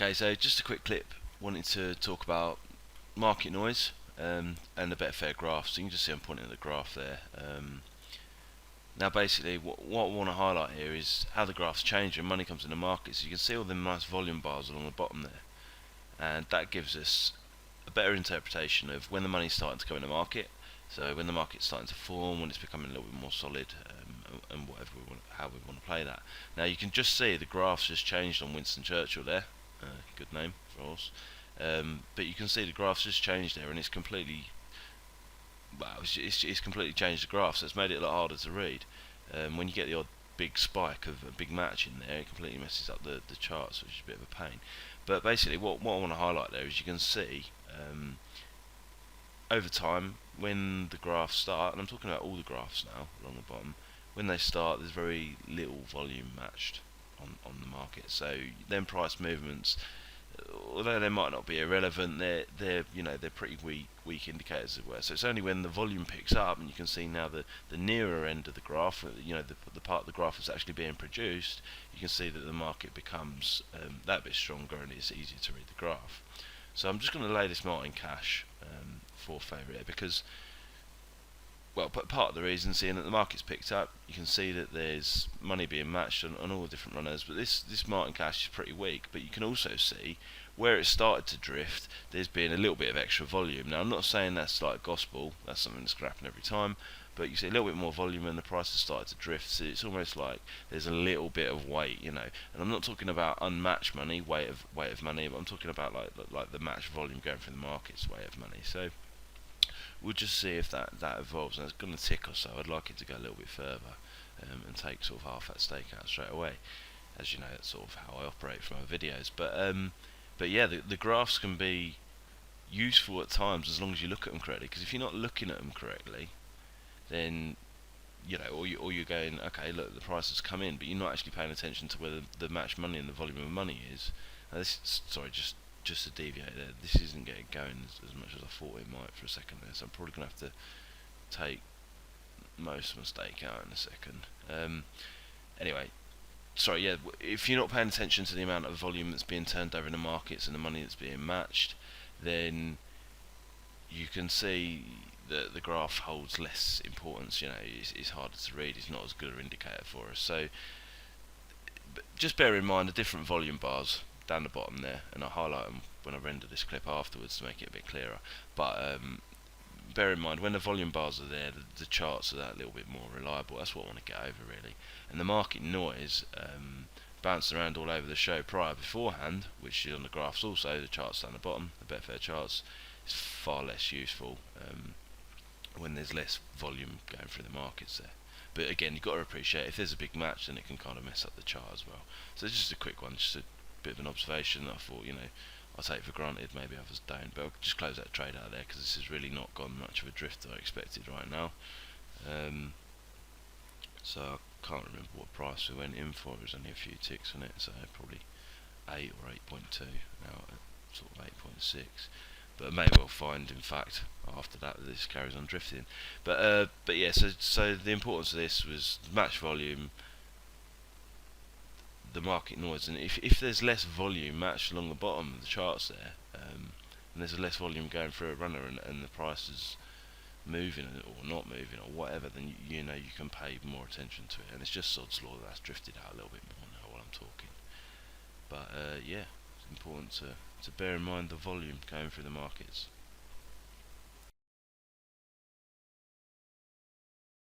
Okay, so just a quick clip. Wanted to talk about market noise and the Betfair graph. So you can just see I'm pointing at the graph there. Now, basically, what I want to highlight here is how the graphs change when money comes in the market. So you can see all the nice volume bars along the bottom there, and that gives us a better interpretation of when the money's starting to come in the market. So when the market's starting to form, when it's becoming a little bit more solid, and whatever how we want to play that. Now you can just see the graphs just changed on Winston Churchill there. Good name for us. But you can see the graphs just changed there, and it's completely it's completely changed the graph. So it's made it a lot harder to read. When you get the odd big spike of a big match in there, it completely messes up the charts, which is a bit of a pain. But basically, what I want to highlight there is you can see over time when the graphs start, and I'm talking about all the graphs now along the bottom, when they start, there's very little volume matched on the market. So then price movements, although they might not be irrelevant, they're pretty weak indicators as it were. So it's only when the volume picks up, and you can see now the nearer end of the graph, the part of the graph that's actually being produced, you can see that the market becomes that bit stronger, and it's easier to read the graph. So I'm just going to lay this mark in cash for favourite because, well, part of the reason, seeing that the market's picked up, you can see that there's money being matched on all the different runners, but this market cash is pretty weak. But you can also see where it started to drift, there's been a little bit of extra volume. Now, I'm not saying that's like gospel, that's something that's going to happen every time, but you see a little bit more volume and the price has started to drift, so it's almost like there's a little bit of weight. And I'm not talking about unmatched money, weight of money, but I'm talking about like the matched volume going through the market's weight of money. So we'll just see if that evolves, and it's going to tick or so. I'd like it to go a little bit further and take sort of half that stake out straight away. As you know, that's sort of how I operate from my videos. But yeah, the graphs can be useful at times as long as you look at them correctly. Because if you're not looking at them correctly, then or you're going, okay, look, the price has come in, but you're not actually paying attention to where the match money and the volume of money is. Now sorry, just to deviate there, this isn't getting going as much as I thought it might for a second there, so I'm probably going to have to take most of my stake out in a second. Anyway, sorry, yeah, if you're not paying attention to the amount of volume that's being turned over in the markets and the money that's being matched, then you can see that the graph holds less importance. It's harder to read, it's not as good an indicator for us. So just bear in mind the different volume bars down the bottom there, and I'll highlight them when I render this clip afterwards to make it a bit clearer. But bear in mind, when the volume bars are there, the charts are that little bit more reliable. That's what I want to get over, really. And the market noise bounced around all over the show beforehand, which is on the graphs also, the charts down the bottom, the Betfair charts, is far less useful when there's less volume going through the markets there. But again, you've got to appreciate, if there's a big match, then it can kind of mess up the chart as well. So it's just a quick one, just a bit of an observation that I thought, I'll take for granted, maybe others don't, but I'll just close that trade out there because this has really not gone much of a drift that I expected right now. So I can't remember what price we went in for. It was only a few ticks on it, so probably 8 or 8.2, now at sort of 8.6. But I may well find, in fact, after that this carries on drifting. But yeah, so the importance of this was the match volume, the market noise, and if there's less volume matched along the bottom of the charts there, and there's less volume going through a runner, and the price is moving or not moving or whatever, then you can pay more attention to it. And it's just sod's law that's drifted out a little bit more now while I'm talking. But yeah, it's important to bear in mind the volume going through the markets.